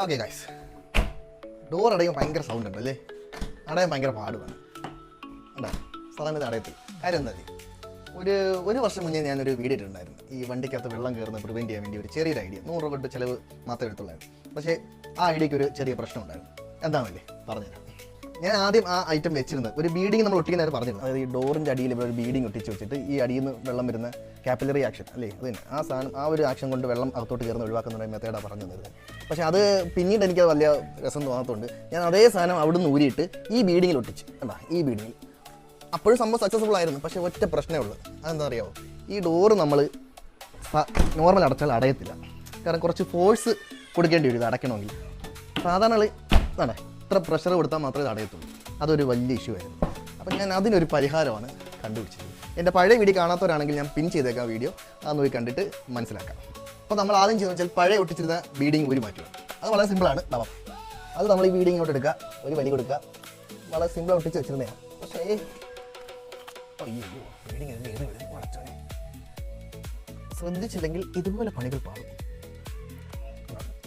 Okay guys, door അടയും ഭയങ്കര sound ഉണ്ട് അല്ലേ? അടയാൻ ഭയങ്കര പാടുമാണ്. ഉണ്ടാ സാധാരണ ഇത് അടയത്തിൽ കാര്യം എന്താ? ഒരു വർഷം മുന്നേ ഞാനൊരു വീഡിയോ ഇട്ടിട്ടുണ്ടായിരുന്നു. ഈ വണ്ടിക്കകത്ത് വെള്ളം കയറുന്നത് പ്രിവെൻറ്റ് ചെയ്യാൻ വേണ്ടി ഒരു ചെറിയൊരു ഐഡിയ, 100 രൂപ ചിലവ് മാത്രമേ എടുത്തുള്ളായിരുന്നു. പക്ഷേ ആ ഐഡിയയ്ക്ക് ഒരു ചെറിയ പ്രശ്നം ഉണ്ടായിരുന്നു. എന്താണല്ലേ പറഞ്ഞുതരാം. ഞാൻ ആദ്യം ആ ഐറ്റം വെച്ചിരുന്നത് ഒരു ബീഡിങ് നമ്മൾ ഒട്ടിക്കുന്നതായിട്ട് പറഞ്ഞിരുന്നു. അതായത് ഈ ഡോറിൻ്റെ അടിയിൽ ഇവിടെ ഒരു ബീഡിങ് ഒട്ടിച്ച് വെച്ചിട്ട് ഈ അടിയിൽ നിന്ന് വെള്ളം വരുന്ന കാപ്പിലറി ആക്ഷൻ അല്ലേ, അത് തന്നെ ആ സാധനം, ആ ഒരു ആക്ഷൻ കൊണ്ട് വെള്ളം അകത്തോട്ട് കയറുന്ന ഒഴിവാക്കുന്ന മെത്തേഡാണ് പറഞ്ഞു തന്നത്. പക്ഷേ അത് പിന്നീട് എനിക്ക് വലിയ രസം തോന്നാത്തതുകൊണ്ട് ഞാൻ അതേ സാധനം അവിടെ നിന്ന് ഊരിയിട്ട് ഈ ബീഡിങ്ങിൽ ഒട്ടിച്ച് കണ്ടാ, ഈ ബീഡിങ്ങിൽ. അപ്പോഴും സംഭവം സക്സസ്ഫുൾ ആയിരുന്നു. പക്ഷേ ഒറ്റ പ്രശ്നമേ ഉള്ളൂ. അതെന്താ അറിയാമോ? ഈ ഡോറ് നമ്മൾ നോർമൽ അടച്ചാൽ അടയത്തില്ല. കാരണം കുറച്ച് ഫോഴ്സ് കൊടുക്കേണ്ടി വരും ഇത് അടയ്ക്കണമെങ്കിൽ. സാധാരണ അതെ ഇത്ര പ്രഷർ കൊടുത്താൽ മാത്രമേ ഇത് അടയത്തുള്ളൂ. അതൊരു വലിയ ഇഷ്യൂ ആയിരുന്നു. അപ്പം ഞാൻ അതിനൊരു പരിഹാരമാണ് കണ്ടുപിടിച്ചത്. എൻ്റെ പഴയ വീഡിയോ കാണാത്തവരാണെങ്കിൽ ഞാൻ പിൻ ചെയ്തേക്കാം വീഡിയോ, അത് നോക്കി കണ്ടിട്ട് മനസ്സിലാക്കാം. അപ്പോൾ നമ്മൾ ആദ്യം ചെയ്യുന്നത് വെച്ചാൽ പഴയ ഒട്ടിച്ചിരുന്ന ബീഡിങ് ഊരി മാറ്റുക. അത് വളരെ സിമ്പിളാണ്. അത് നമ്മൾ ഈ ബീഡിങ് ഇങ്ങോട്ട് എടുക്കുക, ഒരു വലി കൊടുക്കുക. വളരെ സിമ്പിൾ ഒട്ടിച്ച് വെച്ചിരുന്നതാണ്. പക്ഷേ അയ്യോ ബീഡിങ് ശ്രദ്ധിച്ചില്ലെങ്കിൽ ഇതുപോലെ പണികൾ പാടും.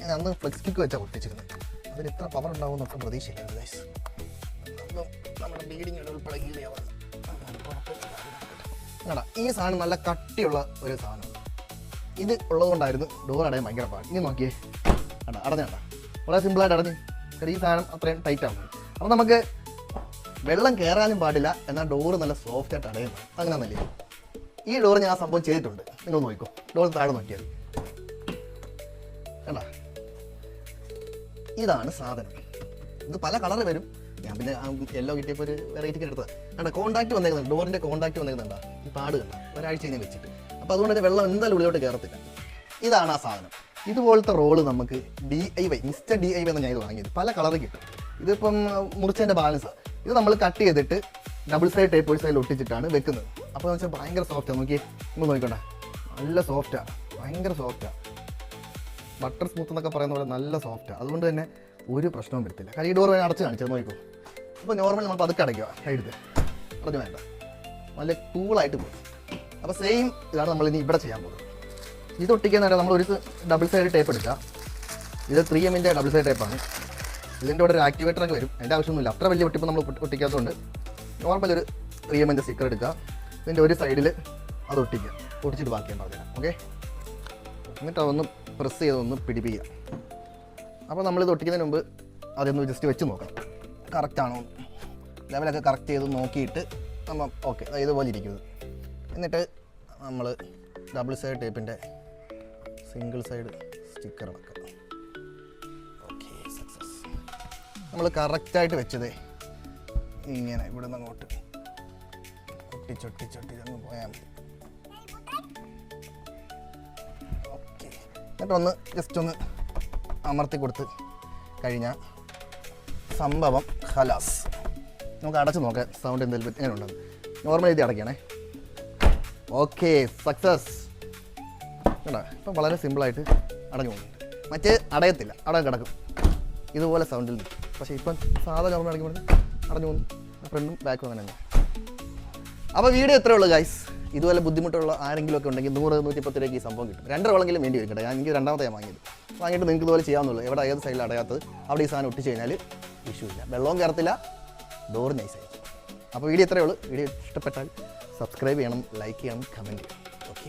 ഞാൻ അന്ന് ഫ്ലെക്സ് കിക്ക് വെച്ചാൽ ഒട്ടിച്ചിരുന്നത്. അതിന് ഇത്ര പവർ ഉണ്ടാവും എന്നൊക്കെ പ്രതീക്ഷയില്ലായിരുന്നു ഗൈസ്. നമ്മുടെ ബീഡിങ് ഉൾപ്പെടെ ഹീലിയാവാണ്. ഈ സാധനം നല്ല കട്ടിയുള്ള ഒരു സാധനം. ഇത് ഉള്ളതുകൊണ്ടായിരുന്നു ഡോർ അടയാൻ ഭയങ്കര പാട്. ഇനി നോക്കിയേ, അടഞ്ഞാണ്ട വളരെ സിമ്പിളായിട്ട് അടഞ്ഞ്. ഈ സാധനം അത്രയും ടൈറ്റ് ആവുന്നത്. അപ്പോൾ നമുക്ക് വെള്ളം കയറാനും പാടില്ല, എന്നാൽ ഡോറ് നല്ല സോഫ്റ്റായിട്ട് അടയുന്നു. അങ്ങനെ നല്ലേ. ഈ ഡോറ് ഞാൻ ആ സംഭവം ചെയ്തിട്ടുണ്ട്. നിങ്ങൾ നോക്കിക്കോ, ഡോർ താഴെ നോക്കിയാൽ കണ്ടാ, ഇതാണ് സാധനം. ഇത് പല കളറ് വരും. ഞാൻ പിന്നെ യെല്ലോ കിട്ടിയപ്പോൾ ഒരു വെറൈറ്റിക്ക് എടുത്തത്. കണ്ട കോൺടാക്ട് വന്നേക്കുന്നുണ്ട്, ഡോറിൻ്റെ കോൺടാക്ട് വന്നേക്കുന്നുണ്ടാ, ഈ പാട് കണ്ട ഒരാഴ്ച കഴിഞ്ഞ് വെച്ചിട്ട്. അപ്പോൾ അതുകൊണ്ട് തന്നെ വെള്ളം എന്തായാലും ഉള്ളിലോട്ട് കയറത്തില്ല. ഇതാണ് ആ സാധനം. ഇതുപോലത്തെ റോള് നമുക്ക് DIY മിസ്റ്റർ DIY എന്ന് ഞാൻ ഇത് വാങ്ങിയത്. പല കളറ് കിട്ടും. ഇതിപ്പം മുറിച്ചതിൻ്റെ ബാലൻസാണ്. ഇത് നമ്മൾ കട്ട് ചെയ്തിട്ട് ഡബിൾ സൈഡ് ടേപ്പ് ഒരു സൈഡിൽ ഒട്ടിച്ചിട്ടാണ് വെക്കുന്നത്. അപ്പോൾ എന്ന് വെച്ചാൽ ഭയങ്കര സോഫ്റ്റാണ്. നോക്കിയേ, നിങ്ങൾ നോക്കിക്കോട്ടെ, നല്ല സോഫ്റ്റാണ്, ഭയങ്കര സോഫ്റ്റാണ്. ബട്ടർ സ്മൂത്ത് എന്നൊക്കെ പറയുന്ന പോലെ നല്ല സോഫ്റ്റാണ്. അതുകൊണ്ട് തന്നെ ഒരു പ്രശ്നവും വരത്തില്ല. കാരണം ഈ ഡോർ വേണം അടച്ച് കാണിച്ചത് നോക്കിക്കോ. അപ്പോൾ നോർമൽ നമ്മൾ പതുക്കെ അടയ്ക്കുക, എടുത്ത് അടഞ്ഞു വേണ്ട, നല്ല കൂളായിട്ട് പോകും. അപ്പോൾ സെയിം ഇതാണ് നമ്മൾ ഇനി ഇവിടെ ചെയ്യാൻ പോകുന്നത്. ഇത് ഒട്ടിക്കുന്നതിന് നമ്മൾ ഒരു ഡബിൾ സൈഡ് ടേപ്പ് എടുക്കുക. ഇത് 3M ഡബിൾ സൈഡ് ടേപ്പാണ്. ഇതിൻ്റെ കൂടെ ഒരു ആക്ടിവേറ്ററൊക്കെ വരും. അതിൻ്റെ ആവശ്യമൊന്നുമില്ല, അത്ര വലിയ ഒട്ടിപ്പോൾ നമ്മൾ ഒട്ടിക്കാത്തതുകൊണ്ട് നോർമൽ ഒരു 3M സ്റ്റിക്കർ എടുക്കുക. ഇതിൻ്റെ ഒരു സൈഡിൽ അത് ഒട്ടിക്കുക, ഒട്ടിച്ചിട്ട് ബാക്കിയാണ് പറഞ്ഞുതരാം. ഓക്കെ, എന്നിട്ട് അതൊന്ന് പ്രസ് ചെയ്തൊന്ന് പിടിപ്പിക്കുക. അപ്പോൾ നമ്മളിത് ഒട്ടിക്കുന്നതിന് മുമ്പ് അതൊന്ന് ജസ്റ്റ് വെച്ച് നോക്കണം, കറക്റ്റാണോ ലെവലൊക്കെ കറക്റ്റ് ചെയ്ത് നോക്കിയിട്ട് നമ്മൾ ഓക്കെ ഇതുപോലെ ഇരിക്കുന്നത്. എന്നിട്ട് നമ്മൾ ഡബിൾ സൈഡ് ടേപ്പിൻ്റെ സിംഗിൾ സൈഡ് സ്റ്റിക്കർ വെക്കുക. Okay, success. നമ്മൾ കറക്റ്റായിട്ട് വെച്ചത് ഇങ്ങനെ ഇവിടെ നിന്ന് അങ്ങോട്ട് ഒട്ടിച്ചൊട്ടിച്ചൊട്ടിച്ചങ്ങ് പോയാൽ മതി. ഓക്കെ, എന്നിട്ടൊന്ന് ജസ്റ്റ് ഒന്ന് അമർത്തി കൊടുത്ത് കഴിഞ്ഞാൽ സംഭവം ഖലാസ്. നമുക്ക് അടച്ച് നോക്കാം സൗണ്ട് എന്തെങ്കിലും എങ്ങനെ ഉണ്ടെന്ന്. നോർമൽ ഇത് അടയ്ക്കണേ. Okay, success. കേട്ടോ, ഇപ്പം വളരെ സിമ്പിളായിട്ട് അടഞ്ഞു പോകുന്നുണ്ട്. മറ്റേ അടയത്തില്ല, അവിടെ കിടക്കും ഇതുപോലെ സൗണ്ടിൽ നിൽക്കും. പക്ഷേ ഇപ്പം സാധാ നോർമൽ അടയ്ക്കുമ്പോൾ അടഞ്ഞു പോകുന്നു. ഫ്രണ്ടും ബാക്കും അങ്ങനെ തന്നെ. അപ്പോൾ വീഡിയോ എത്രയേ ഉള്ളൂ ഗൈസ്. ഇതുപോലെ ബുദ്ധിമുട്ടുള്ള ആരെങ്കിലും ഒക്കെ ഉണ്ടെങ്കിൽ 100-110 രൂപയ്ക്ക് ഈ സംഭവം കിട്ടും. 2 റോളെങ്കിലും വേണ്ടി വരും കേട്ടോ. എനിക്ക് രണ്ടാമത്തെ വാങ്ങിയിട്ട് നിങ്ങൾക്ക് ഇതുപോലെ ചെയ്യാവുന്നുള്ളൂ. എവിടെ ഏത് സൈഡിൽ അടയാത്തത് അവിടെ ഈ സാധനം ഒട്ടിച്ച് കഴിഞ്ഞാൽ ഇഷ്യൂ ഇല്ല, വെള്ളവും കയറത്തില്ല, ഡോർ നൈസായിരിക്കും. അപ്പോൾ വീഡിയോ എത്രയേ ഉള്ളൂ. വീഡിയോ ഇഷ്ടപ്പെട്ടാൽ സബ്സ്ക്രൈബ് ചെയ്യണം, ലൈക്ക് ചെയ്യണം, കമൻറ്റ് ചെയ്യണം. ഓക്കെ.